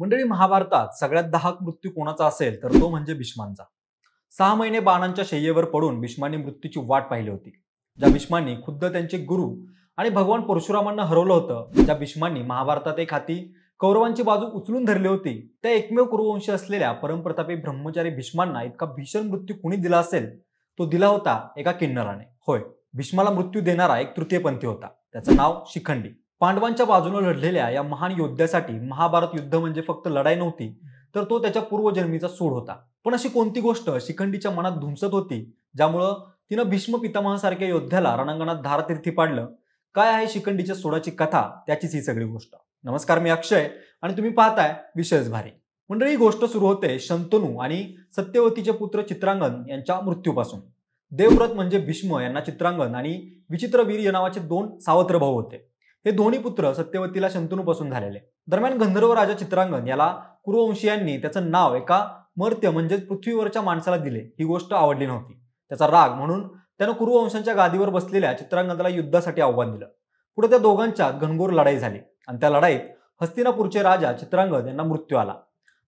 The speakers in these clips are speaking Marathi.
मंडळी, महाभारतात सगळ्यात दहाक मृत्यू कोणाचा असेल तर तो म्हणजे भीष्मांचा. 6 महिने बाणांच्या शय्येवर पडून भीष्मांनी मृत्यूची वाट पाहिली होती. ज्या भीष्मांनी खुद्द त्यांचे गुरु आणि भगवान परशुरामांना हरवलं होतं, ज्या भीष्मांनी महाभारतात एक हाती कौरवांची बाजू उचलून धरली होती, त्या एकमेव कुरुवंशी असलेल्या परमप्रतापी ब्रह्मचारी भीष्मांना इतका भीषण मृत्यू कुणी दिला असेल? तो दिला होता एका किन्नराने. होय, भीष्माला मृत्यू देणारा एक तृतीयपंथी होता. त्याचं नाव शिखंडी. पांडवांच्या बाजूने लढलेल्या या महान योद्ध्यासाठी महाभारत युद्ध म्हणजे फक्त लढाई नव्हती, तर तो त्याच्या पूर्वजन्मीचा सूड होता. पण अशी कोणती गोष्ट शिखंडीच्या मनात धुमसत होती ज्यामुळं तिनं भीष्म पितामहासारख्या योद्ध्याला रणांगणात धारतीर्थी पाडलं? काय आहे शिखंडीच्या सोडाची कथा? त्याचीच ही सगळी गोष्ट. नमस्कार, मी अक्षय आणि तुम्ही पाहताय विशेष भारी. मंडळी, ही गोष्ट सुरू होते शंतनू आणि सत्यवतीचे पुत्र चित्रांगद यांच्या मृत्यूपासून. देवव्रत म्हणजे भीष्म यांना चित्रांगद आणि विचित्रवीर या नावाचे 2 सावत्र भाऊ होते. हे दोन्ही पुत्र सत्यवतीला शंतनूपासून झालेले. दरम्यान गंधर्व राजा चित्रांगद याला कुरुवंशीयांनी त्याचं नाव एका मर्त्य म्हणजेच पृथ्वीवरच्या माणसाला दिले. ही गोष्ट आवडली नव्हती. त्याचा राग म्हणून त्यानं कुरुवंशांच्या गादीवर बसलेल्या चित्रांगदाला युद्धासाठी आव्हान दिलं. पुढे त्या दोघांच्यात घनघोर लढाई झाली आणि त्या लढाईत हस्तिनापूरचे राजा चित्रांगद यांना मृत्यू आला.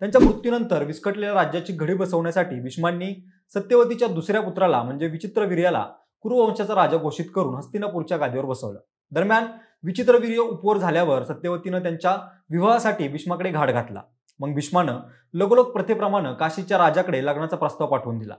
त्यांच्या मृत्यूनंतर विस्कटलेल्या राज्याची घडी बसवण्यासाठी भीष्मांनी सत्यवतीच्या दुसऱ्या पुत्राला म्हणजे विचित्रवीर्याला कुरुवंशाचा राजा घोषित करून हस्तिनापूरच्या गादीवर बसवलं. दरम्यान विचित्रवीर्य उपवर झाल्यावर सत्यवतीनं त्यांच्या विवाहासाठी भीष्माकडे घाट घातला. मग भीष्मानं लगोलग प्रथेप्रमाणे काशीच्या राजाकडे लग्नाचा प्रस्ताव पाठवून दिला.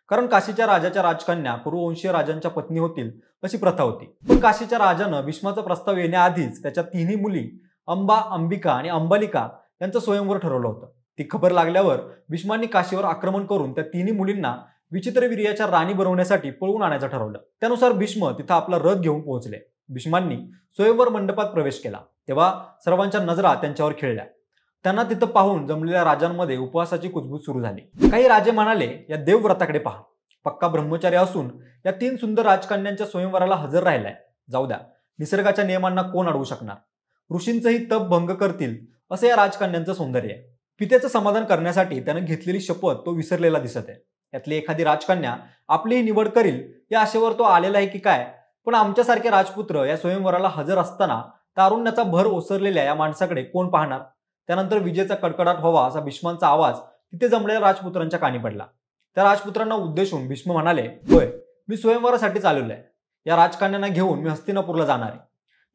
कारण काशीच्या राजाच्या राजकन्या कुरुवंशीय राजांच्या पत्नी होतील अशी प्रथा होती. पण काशीच्या राजानं भीष्माचा प्रस्ताव येण्याआधीच त्याच्या तिन्ही मुली अंबा, अंबिका आणि अंबालिका यांचं स्वयंवर ठरवलं होतं. ती खबर लागल्यावर भीष्मांनी काशीवर आक्रमण करून त्या तिन्ही मुलींना विचित्रवीर्याच्या राणी बनवण्यासाठी पळवून आणायचं ठरवलं. त्यानुसार भीष्म तिथं आपला रथ घेऊन पोहोचले. भीष्मांनी स्वयंवर मंडपात प्रवेश केला तेव्हा सर्वांच्या नजरा त्यांच्यावर खिळल्या. त्यांना तिथं पाहून जमलेल्या राजांमध्ये उपवासाची कुजबूज सुरू झाली. काही राजे म्हणाले, या देवव्रताकडे पहा, पक्का ब्रह्मचारी असून या 3 सुंदर राजकन्यांच्या स्वयंवराला हजर राहिलाय. जाऊ द्या, निसर्गाच्या नियमांना कोण अडवू शकणार? ऋषींचंही तप भंग करतील असं या राजकन्यांचं सौंदर्य आहे. पित्याचं समाधान करण्यासाठी त्यानं घेतलेली शपथ तो विसरलेला दिसत आहे. यातली एखादी राजकन्या आपलीही निवड करील या आशेवर तो आलेला आहे की काय? पण आमच्यासारखे राजपुत्र या स्वयंवराला हजर असताना तारुण्याचा भर ओसरलेल्या या माणसाकडे कोण पाहणार? त्यानंतर विजेचा कडकडाट व्हावा असा भीष्मांचा आवाज तिथे जमलेल्या राजपुत्रांच्या कानी पडला. त्या राजपुत्रांना उद्देशून भीष्म म्हणाले, होय, मी स्वयंवरासाठीच आलेलो आहे. या राजकन्यांना घेऊन मी हस्तिनापूरला जाणार आहे.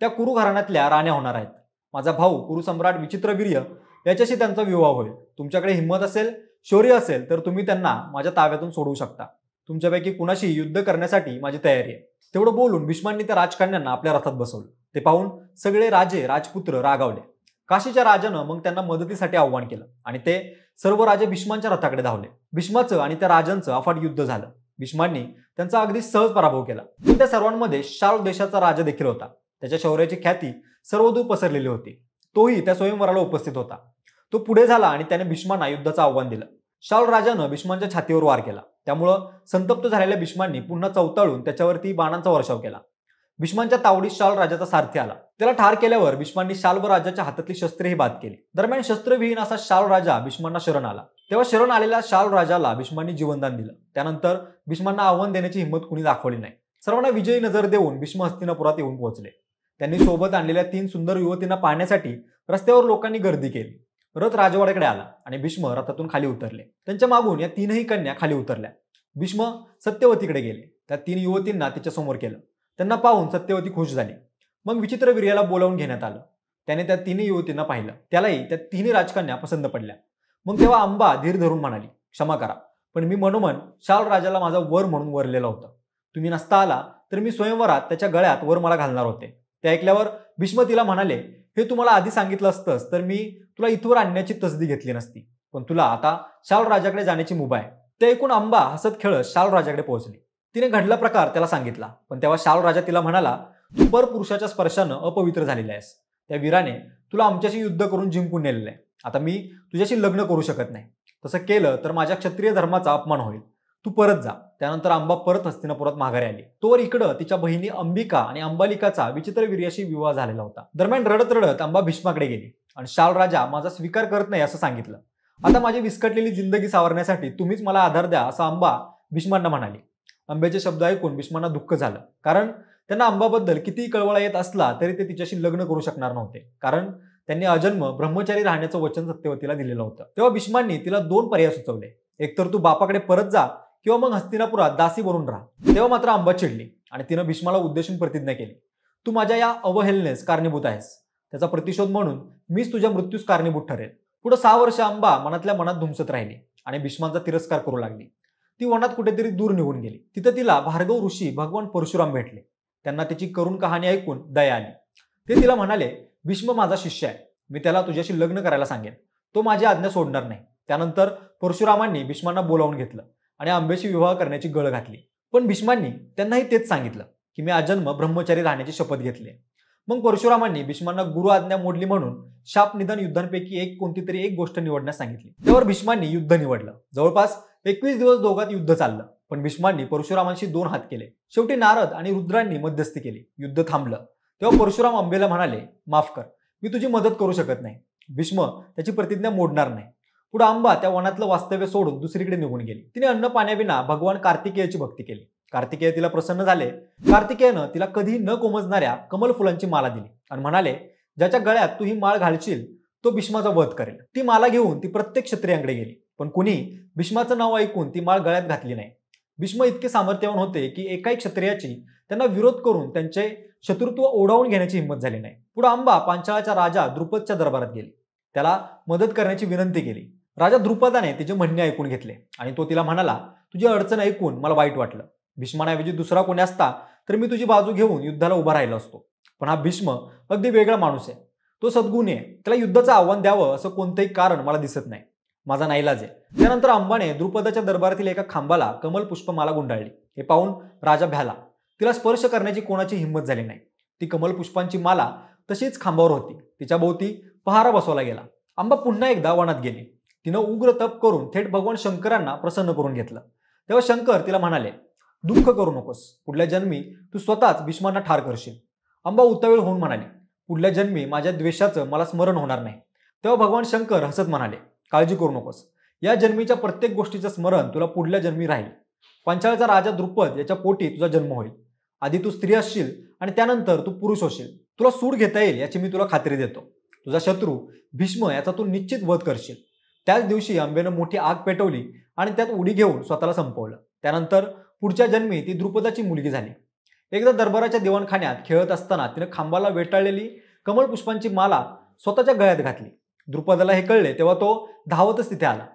त्या कुरु घराण्यातल्या राण्या होणार आहेत. माझा भाऊ कुरुसम्राट विचित्रवीर्य याच्याशी त्यांचा विवाह होईल. तुमच्याकडे हिंमत असेल, शौर्य असेल तर तुम्ही त्यांना माझ्या ताब्यातून सोडवू शकता. तुमच्यापैकी कुणाशी युद्ध करण्यासाठी माझी तयारी आहे. तेवढं बोलून भीष्मांनी त्या राजकन्यांना आपल्या रथात बसवलं. ते पाहून सगळे राजे राजपुत्र रागावले. काशीच्या राजानं मग त्यांना मदतीसाठी आव्हान केलं आणि ते सर्व राजे भीष्मांच्या रथाकडे धावले. भीष्माचं आणि त्या राजांचं अफाट युद्ध झालं. भीष्मांनी त्यांचा अगदी सहज पराभव केला. पण त्या सर्वांमध्ये शाल देशाचा राजा देखील होता. त्याच्या शौर्याची ख्याती सर्वदूर पसरलेली होती. तोही त्या स्वयंवराला उपस्थित होता. तो पुढे झाला आणि त्याने भीष्मांना युद्धाचं आव्हान दिलं. शाल राजानं भीष्मांच्या छातीवर वार केला. त्यामुळं संतप्त झालेल्या भीष्मांनी पुन्हा चवताळून त्याच्यावरती बाणांचा वर्षाव केला. भीष्मांच्या तावडीत शाल राजाचा सारथी आला. त्याला ठार केल्यावर भीष्मांनी शाल व राजाच्या हातातली शस्त्रेही बाद केली. दरम्यान शस्त्रविहीन असा शाल राजा भीष्मांना शरण आला. तेव्हा शरण आलेल्या शाल राजाला भीष्मांनी जीवनदान दिलं. त्यानंतर भीष्मांना आव्हान देण्याची हिंमत कुणी दाखवली नाही. सर्वांना विजयी नजर देऊन भीष्म हस्तिनापुरात येऊन पोहोचले. त्यांनी सोबत आणलेल्या 3 सुंदर युवतींना पाहण्यासाठी रस्त्यावर लोकांनी गर्दी केली. रथ राजवाड्याकडे आला आणि भीष्म रथातून खाली उतरले. त्यांच्या मागून या 3ही कन्या खाली उतरल्या. भीष्म सत्यवतीकडे गेले. त्या 3 युवतींना तिच्या समोर केलं. त्यांना पाहून सत्यवती खुश झाली. मग विचित्रवीर्याला बोलावून घेण्यात आलं. त्याने त्या 3 युवतींना पाहिलं. त्यालाही त्या 3 राजकन्या पसंत पडल्या. मग तेव्हा अंबा धीर धरून म्हणाली, क्षमा करा, पण मी मनोमन शाल राजाला माझा वर म्हणून वरलेला होता. तुम्ही नसता आला तर मी स्वयंवरात त्याच्या गळ्यात वर मला घालणार होते. ते ऐकल्यावर भीष्म तिला म्हणाले, हे तुम्हाला आधी सांगितलं असतंस तर मी तुला इथवर आणण्याची तसदी घेतली नसती. पण तुला आता शाल राजाकडे जाण्याची मुभा आहे. ते ऐकून अंबा हसत खेळत शाल राजाकडे पोहोचली. तिने घडला प्रकार त्याला सांगितला. पण तेव्हा शाल राजा तिला म्हणाला, तू परपुरुषाच्या स्पर्शानं अपवित्र झालेला आहेस. त्या वीराने तुला आमच्याशी युद्ध करून जिंकून नेलेलं आहे. आता मी तुझ्याशी लग्न करू शकत नाही. तसं केलं तर माझ्या क्षत्रिय धर्माचा अपमान होईल. तू परत जा. त्यानंतर अंबा परत हस्तिनापुरात माघारी आली. तोवर इकडं तिच्या बहिणी अंबिका आणि अंबालिकाचा विचित्रवीर्याशी विवाह झालेला होता. दरम्यान रडत रडत अंबा भीष्माकडे गेली आणि शाल राजा माझा स्वीकार करत नाही असं सांगितलं. आता माझी विस्कटलेली जिंदगी सावरण्यासाठी तुम्हीच मला आधार द्या असं अंबा भीष्मांना म्हणाली. अंबेचे शब्द ऐकून भीष्मांना दुःख झालं. कारण त्यांना अंबाबद्दल कितीही कळवळा येत असला तरी ते तिच्याशी लग्न करू शकणार नव्हते. कारण त्यांनी अजन्म ब्रह्मचारी राहण्याचं वचन सत्यवतीला दिलेलं होतं. तेव्हा भीष्मांनी तिला 2 पर्याय सुचवले. एकतर तू बापाकडे परत जा किंवा मग हस्तिनापुरात दासी बनून राहा. तेव्हा मात्र अंबा चिडली आणि तिनं भीष्माला उद्देशून प्रतिज्ञा केली, तू माझ्या या अवहेलनेस कारणीभूत आहेस. त्याचा प्रतिशोध म्हणून मीच तुझ्या मृत्यूस कारणीभूत ठरेल. पुढे 6 वर्ष अंबा मनातल्या मनात धुमसत राहिली आणि भीष्मांचा तिरस्कार करू लागली. ती वनात कुठेतरी दूर निघून गेली. तिथं तिला भार्गव ऋषी भगवान परशुराम भेटले. त्यांना तिची करुण कहाणी ऐकून दया आली. ते तिला म्हणाले, भीष्म माझा शिष्य आहे. मी त्याला तुझ्याशी लग्न करायला सांगेन. तो माझी आज्ञा सोडणार नाही. त्यानंतर परशुरामांनी भीष्मांना बोलावून घेतलं आणि अंबेशी विवाह करण्याची गळ घातली. पण भीष्मांनी त्यांनाही तेच सांगितलं की मी आजन्म ब्रह्मचारी राहण्याची शपथ घेतली. मग परशुरामांनी भीष्मांना गुरु आज्ञा मोडली म्हणून शाप निदान युद्धांपैकी कोणती तरी एक गोष्ट निवडण्यास सांगितली. त्यावर भीष्मांनी युद्ध निवडलं. जवळपास 21 दिवस दोघात युद्ध चाललं. पण भीष्मांनी परशुरामांशी 2 हात केले. शेवटी नारद आणि रुद्रांनी मध्यस्थी केली. युद्ध थांबलं. तेव्हा परशुराम अंबेला म्हणाले, माफ कर, मी तुझी मदत करू शकत नाही. भीष्म त्याची प्रतिज्ञा मोडणार नाही. पुढे अंबा त्या वनातलं वास्तव्य सोडून दुसरीकडे निघून गेली. तिने अन्न पाण्याविना भगवान कार्तिकेयाची भक्ती केली. कार्तिकेय तिला प्रसन्न झाले. कार्तिकेयनं तिला कधी न कोमजणाऱ्या कमल फुलांची माला दिली आणि म्हणाले, ज्याच्या गळ्यात तू ही माळ घालशील तो भीष्माचा वध करेल. ती माला घेऊन ती प्रत्येक क्षत्रियांकडे गेली. पण कुणी भीष्माचं नाव ऐकून ती माळ गळ्यात घातली नाही. भीष्म इतके सामर्थ्यवान होते की एकाही क्षत्रियाची त्यांना विरोध करून त्यांचे शत्रुत्व ओढावून घेण्याची हिंमत झाली नाही. पुढे अंबा पांचाळाच्या राजा द्रुपदच्या दरबारात गेली. त्याला मदत करण्याची विनंती केली. राजा द्रुपदाने तिचे म्हणणे ऐकून घेतले आणि तो तिला म्हणाला, तुझी अडचण ऐकून मला वाईट वाटलं. भीष्माऐवजी दुसरा कोणी असता तर मी तुझी बाजू घेऊन युद्धाला उभा राहिलो असतो. पण हा भीष्म अगदी वेगळा माणूस आहे. तो सद्गुणी आहे. त्याला युद्धाचं आव्हान द्यावं असं कोणतंही कारण मला दिसत नाही. माझा नाईलाज आहे. त्यानंतर अंबाने द्रुपदाच्या दरबारातील एका खांबाला कमल पुष्पमाला गुंडाळली. हे पाहून राजा भ्याला. तिला स्पर्श करण्याची कोणाची हिंमत झाली नाही. ती कमल पुष्पांची माला तशीच खांबावर होती. तिच्या भोवती पहारा बसवला गेला. अंबा पुन्हा एकदा वनात गेली. तिनं उग्र तप करून थेट भगवान शंकरांना प्रसन्न करून घेतलं. तेव्हा शंकर तिला म्हणाले, दुःख करू नकोस. पुढल्या जन्मी तू स्वतःच भीष्मांना ठार करशील. अंबा उतावीळ होऊन म्हणाली, पुढल्या जन्मी माझ्या द्वेषाचं मला स्मरण होणार नाही. तेव्हा भगवान शंकर हसत म्हणाले, काळजी करू नकोस. या जन्मीच्या प्रत्येक गोष्टीचं स्मरण तुला पुढल्या जन्मी राहील. पांचाळचा राजा द्रुपद याच्या पोटी तुझा जन्म होईल. आधी तू स्त्री असशील आणि त्यानंतर तू पुरुष होशील. तुला सूड घेता येईल याची मी तुला खात्री देतो. तुझा शत्रू भीष्म याचा तू निश्चित वध करशील. त्याच दिवशी अंबेनं मोठी आग पेटवली आणि त्यात उडी घेऊन स्वतःला संपवलं. त्यानंतर पुढच्या जन्मी ती द्रुपदाची मुलगी झाली. एकदा दरबाराच्या दिवाणखान्यात खेळत असताना तिनं खांबाला वेटाळलेली कमल पुष्पांची माला स्वतःच्या गळ्यात घातली. द्रुपदाला हे कळले तेव्हा तो धावतच तिथे आला.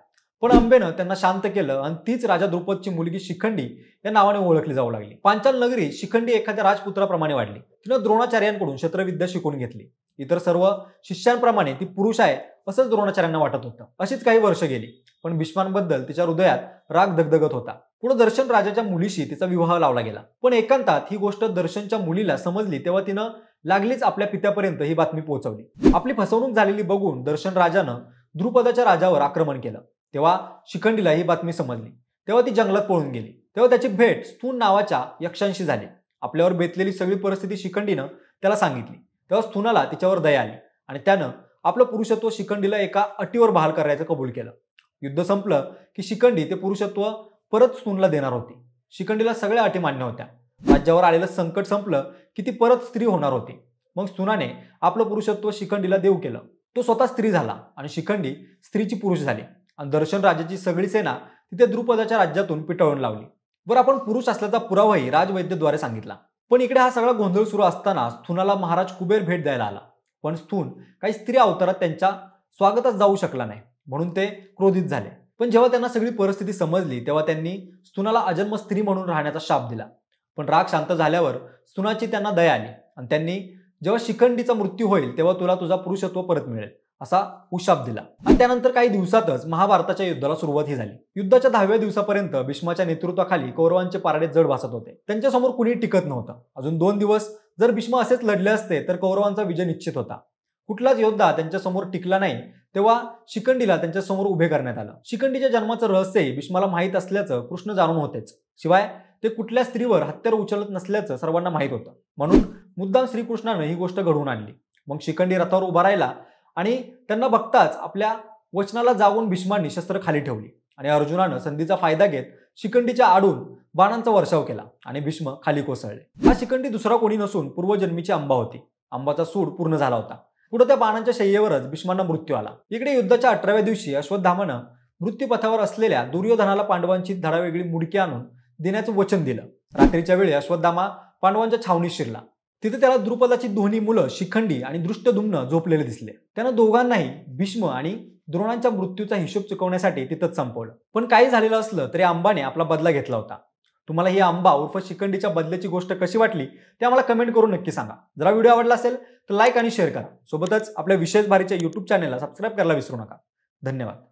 पण अंबेनं त्यांना शांत केलं आणि तीच राजा द्रुपदची मुलगी शिखंडी या नावाने ओळखली जाऊ लागली. पांचाल नगरी शिखंडी एखाद्या राजपुत्राप्रमाणे वाढली. तिनं द्रोणाचार्यांकडून शस्त्रविद्या शिकून घेतली. इतर सर्व शिष्यांप्रमाणे ती पुरुष आहे असंच द्रोणाचार्यांना वाटत होतं. अशीच काही वर्ष गेली. पण भीष्मांबद्दल तिच्या हृदयात राग धगधगत होता. पुढे दर्शन राजाच्या मुलीशी तिचा विवाह लावला गेला. पण एकांतात ही गोष्ट दर्शनच्या मुलीला समजली तेव्हा तिनं लागलीच आपल्या पित्यापर्यंत ही बातमी पोहोचवली. आपली फसवणूक झालेली बघून दर्शन राजानं द्रुपदाच्या राजावर आक्रमण केलं. तेव्हा शिखंडीला ही बातमी समजली. तेव्हा ती जंगलात पळून गेली. तेव्हा त्याची भेट स्थून नावाच्या यक्षांशी झाली. आपल्यावर बेतलेली सगळी परिस्थिती शिखंडीनं त्याला सांगितली. तेव्हा स्थूनाला तिच्यावर दया आली आणि त्यानं आपलं पुरुषत्व शिखंडीला एका अटीवर बहाल करायचं कबूल केलं. युद्ध संपलं की शिखंडी ते पुरुषत्व परत स्थूनला देणार होती. शिखंडीला सगळ्या अटी मान्य होत्या. राज्यावर आलेलं संकट संपलं की ती परत स्त्री होणार होती. मग स्थूनाने आपलं पुरुषत्व शिखंडीला देऊ केलं. तो स्वतः स्त्री झाला आणि शिखंडी स्त्रीची पुरुष झाली आणि दर्शन राजाची सगळी सेना तिथे द्रुपदाच्या राज्यातून पिटाळून लावली. वर आपण पुरुष असल्याचा पुरावाही राजवैद्यद्वारे सांगितला. पण इकडे हा सगळा गोंधळ सुरू असताना स्थूनाला महाराज कुबेर भेट द्यायला आला. पण स्थून काही स्त्री अवतारात त्यांच्या स्वागतात जाऊ शकला नाही म्हणून ते क्रोधित झाले. पण जेव्हा त्यांना सगळी परिस्थिती समजली तेव्हा त्यांनी स्थूनाला अजन्म स्त्री म्हणून राहण्याचा शाप दिला. पण राग शांत झाल्यावर स्थूनाची त्यांना दया आली आणि त्यांनी जेव्हा शिखंडीचा मृत्यू होईल तेव्हा तुला तुझा पुरुषत्व परत मिळेल असा उशाप दिला. आणि त्यानंतर काही दिवसातच महाभारताच्या युद्धाला सुरुवात ही झाली. युद्धाच्या 10व्या दिवसापर्यंत भीष्माच्या नेतृत्वाखाली कौरवांचे पारडे जड भासत होते. त्यांच्यासमोर कुणी टिकत नव्हतं. अजून 2 दिवस जर भीष्म असेच लढले असते तर कौरवांचा विजय निश्चित होता. कुठलाच योद्धा त्यांच्यासमोर टिकला नाही. तेव्हा शिखंडीला त्यांच्यासमोर उभे करण्यात आलं. शिखंडीच्या जन्माचं रहस्यही भीष्माला माहीत असल्याचं कृष्ण जाणून होतेच. शिवाय ते कुठल्या स्त्रीवर हत्यार उचलत नसल्याचं सर्वांना माहीत होतं. म्हणून मुद्दाम श्रीकृष्णानं ही गोष्ट घडवून आणली. मग शिखंडी रथावर उभा राहिला आणि त्यांना बघताच आपल्या वचनाला जागून भीष्मांनी शस्त्र खाली ठेवली आणि अर्जुनानं संधीचा फायदा घेत शिखंडीच्या आडून बाणांचा वर्षाव केला आणि भीष्म खाली कोसळले. हा शिखंडी दुसरा कोणी नसून पूर्वजन्मीची अंबा होती. अंबाचा सूड पूर्ण झाला होता. पुढे त्या बाणांच्या शय्येवरच भीष्मांना मृत्यू आला. इकडे युद्धाच्या 18व्या दिवशी अश्वत्थामानं मृत्यूपथावर असलेल्या दुर्योधनाला पांडवांची धडावेगळी मुडकी आणून देण्याचं वचन दिलं. रात्रीच्या वेळी अश्वत्थामा पांडवांच्या छावणीत शिरला. तिथे त्याला द्रुपदाची दोन्ही मुलं शिखंडी आणि दृष्टद्युम्न झोपलेले दिसले. त्यानं दोघांनाही भीष्म आणि द्रोणांच्या मृत्यूचा हिशोब चुकवण्यासाठी तिथंच संपवलं. पण काही झालेलं असलं तरी अंबाने आपला बदला घेतला होता. तुम्हाला ही अंबा उर्फ शिखंडीच्या बदल्याची गोष्ट कशी वाटली ते आम्हाला कमेंट करून नक्की सांगा. जरा व्हिडिओ आवडला असेल तर लाईक आणि शेअर करा. सोबतच आपल्या विशेष भारीच्या YouTube चॅनलला सबस्क्राईब करायला विसरू नका. धन्यवाद.